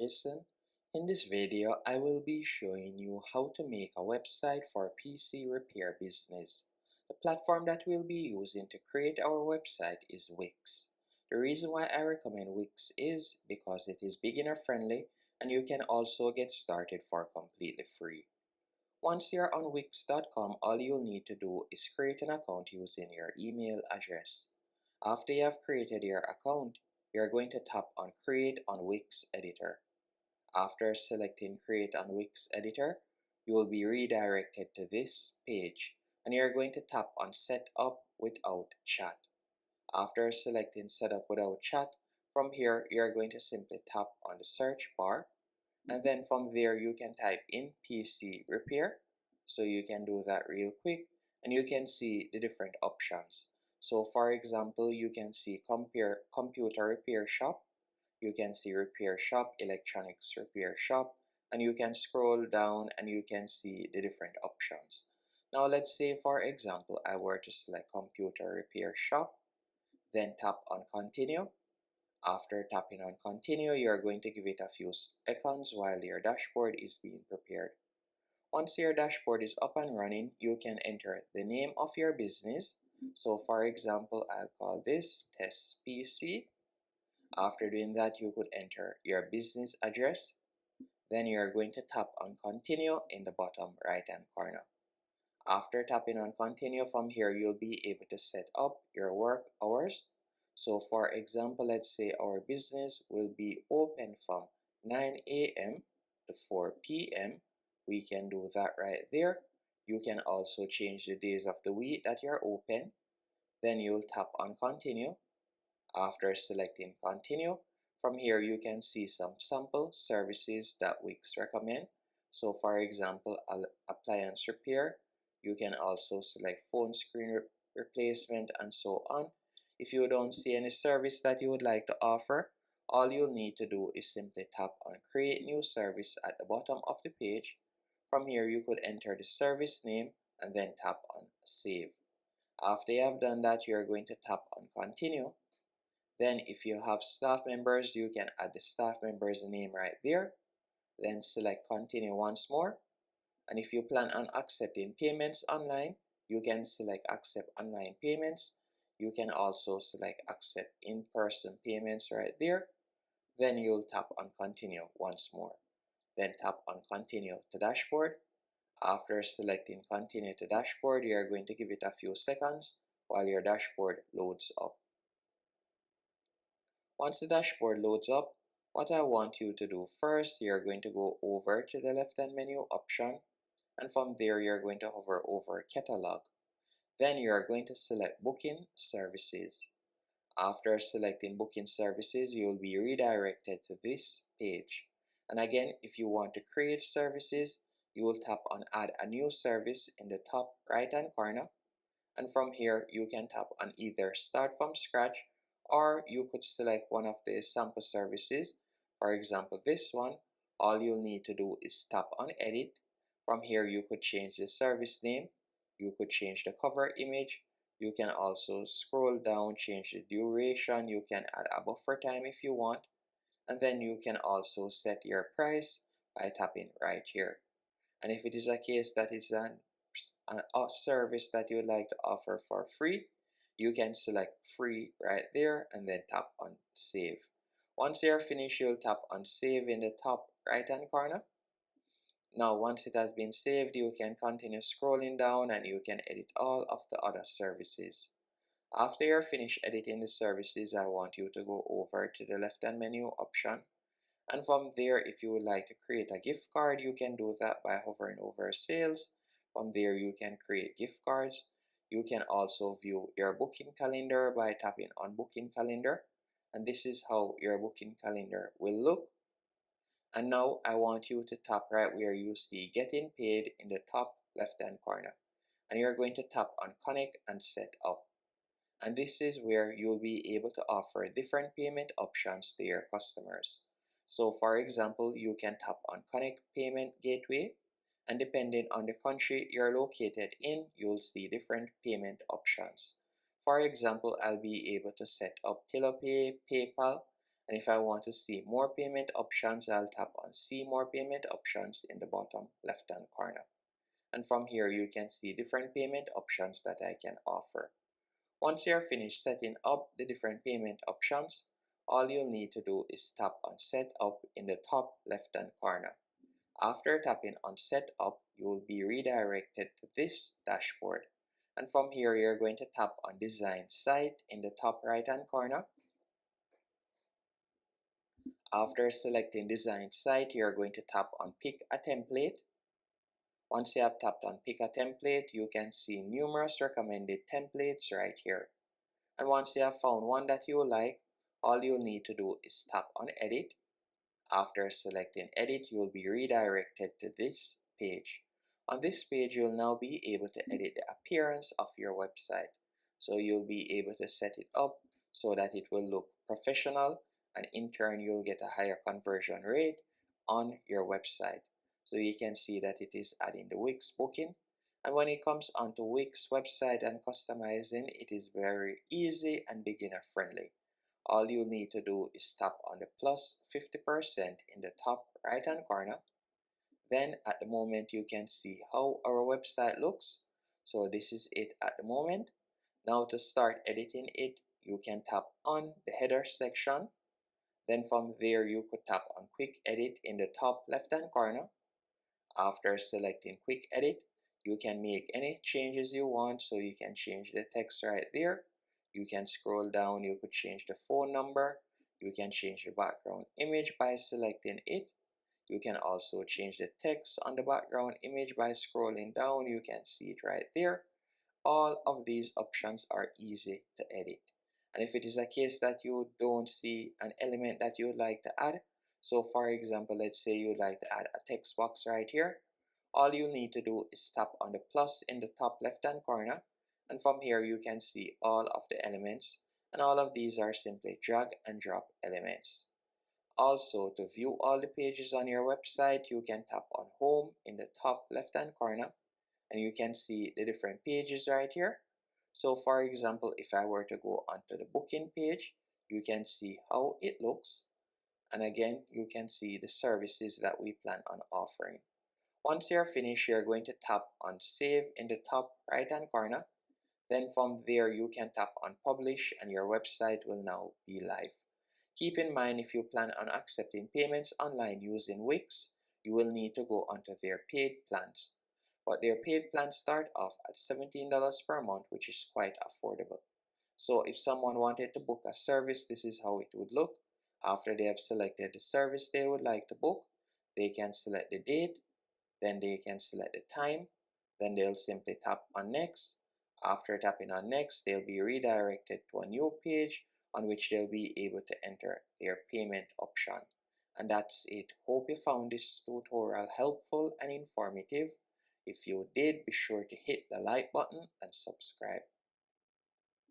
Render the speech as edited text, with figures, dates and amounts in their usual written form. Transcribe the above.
Jason. In this video, I will be showing you how to make a website for PC repair business. The platform that we'll be using to create our website is Wix. The reason why I recommend Wix is because it is beginner friendly and you can also get started for completely free. Once you're on Wix.com, all you'll need to do is create an account using your email address. After you have created your account, you're going to tap on Create on Wix Editor. After selecting Create on Wix Editor, you will be redirected to this page and you're going to tap on Set Up Without Chat. After selecting Set Up Without Chat, from here you're going to simply tap on the search bar, and then from there you can type in PC repair. So you can do that real quick and you can see the different options. So for example, you can see computer repair shop, you can see repair shop, electronics repair shop, and you can scroll down and you can see the different options. Now let's say for example I were to select computer repair shop, then tap on continue. After tapping on continue, you're going to give it a few seconds while your dashboard is being prepared. Once your dashboard is up and running, you can enter the name of your business. So for example, I'll call this Test PC. After doing that, you could enter your business address. Then you're going to tap on continue in the bottom right hand corner. After tapping on continue, from here you'll be able to set up your work hours. So for example, let's say our business will be open from 9 a.m. to 4 p.m. We can do that right there. You can also change the days of the week that you're open. Then you'll tap on continue. After selecting continue, from here you can see some sample services that Wix recommend. So for example, appliance repair. You can also select phone screen replacement and so on. If you don't see any service that you would like to offer, all you'll need to do is simply tap on create new service at the bottom of the page. From here you could enter the service name and then tap on save. After you have done that, you're going to tap on continue. Then if you have staff members, you can add the staff members name right there. Then select continue once more. And if you plan on accepting payments online, you can select accept online payments. You can also select accept in-person payments right there. Then you'll tap on continue once more. Then tap on continue to dashboard. After selecting continue to dashboard, you're going to give it a few seconds while your dashboard loads up. Once the dashboard loads up, what I want you to do first, you're going to go over to the left hand menu option, and from there you're going to hover over catalog. Then you're going to select booking services. After selecting booking services, you'll be redirected to this page. And again, if you want to create services, you will tap on add a new service in the top right hand corner. And from here, you can tap on either start from scratch, or you could select one of the sample services. For example, this one. All you'll need to do is tap on edit. From here, you could change the service name. You could change the cover image. You can also scroll down, change the duration. You can add a buffer time if you want. And then you can also set your price by tapping right here. And if it is a case that is a service that you would like to offer for free, you can select free right there and then tap on save. Once you're finished, you'll tap on save in the top right hand corner. Now once it has been saved, you can continue scrolling down and you can edit all of the other services. After you're finished editing the services, I want you to go over to the left hand menu option, and from there, if you would like to create a gift card, you can do that by hovering over sales. From there you can create gift cards. You can also view your booking calendar by tapping on booking calendar, and this is how your booking calendar will look. And now I want you to tap right where you see getting paid in the top left hand corner, and you're going to tap on connect and set up. And this is where you'll be able to offer different payment options to your customers. So for example, you can tap on connect payment gateway, and depending on the country you're located in, you'll see different payment options. For example, I'll be able to set up TiloPay, PayPal, And if I want to see more payment options, I'll tap on see more payment options in the bottom left hand corner. And from here you can see different payment options that I can offer. Once you're finished setting up the different payment options, all you'll need to do is tap on set up in the top left hand corner. After tapping on set up, you will be redirected to this dashboard. And from here you're going to tap on design site in the top right hand corner. After selecting design site, you're going to tap on pick a template. Once you have tapped on pick a template, you can see numerous recommended templates right here. And once you have found one that you like, all you'll need to do is tap on edit. After selecting edit, you'll be redirected to this page. On this page, you'll now be able to edit the appearance of your website. So you'll be able to set it up so that it will look professional, and in turn you'll get a higher conversion rate on your website. So you can see that it is adding the Wix booking. And when it comes onto Wix website and customizing, it is very easy and beginner friendly. All you need to do is tap on the plus 50% in the top right hand corner. Then at the moment you can see how our website looks. So this is it at the moment. Now to start editing it, you can tap on the header section. Then from there you could tap on quick edit in the top left hand corner. After selecting quick edit, you can make any changes you want. So you can change the text right there. You can scroll down, you could change the phone number. You can change the background image by selecting it. You can also change the text on the background image by scrolling down. You can see it right there. All of these options are easy to edit. And if it is a case that you don't see an element that you would like to add, so for example, let's say you would like to add a text box right here, all you need to do is tap on the plus in the top left hand corner, and from here you can see all of the elements, and all of these are simply drag and drop elements. Also, to view all the pages on your website, you can tap on home in the top left hand corner, and you can see the different pages right here. So for example, if I were to go onto the booking page, you can see how it looks, and again you can see the services that we plan on offering. Once you're finished, you're going to tap on save in the top right hand corner. Then from there you can tap on publish and your website will now be live. Keep in mind, if you plan on accepting payments online using Wix, you will need to go onto their paid plans. But their paid plans start off at $17 per month, which is quite affordable. So if someone wanted to book a service, this is how it would look. After they have selected the service they would like to book, they can select the date, then they can select the time, then they'll simply tap on next. After tapping on next, they'll be redirected to a new page on which they'll be able to enter their payment option. And that's it. Hope you found this tutorial helpful and informative. If you did, be sure to hit the like button and subscribe.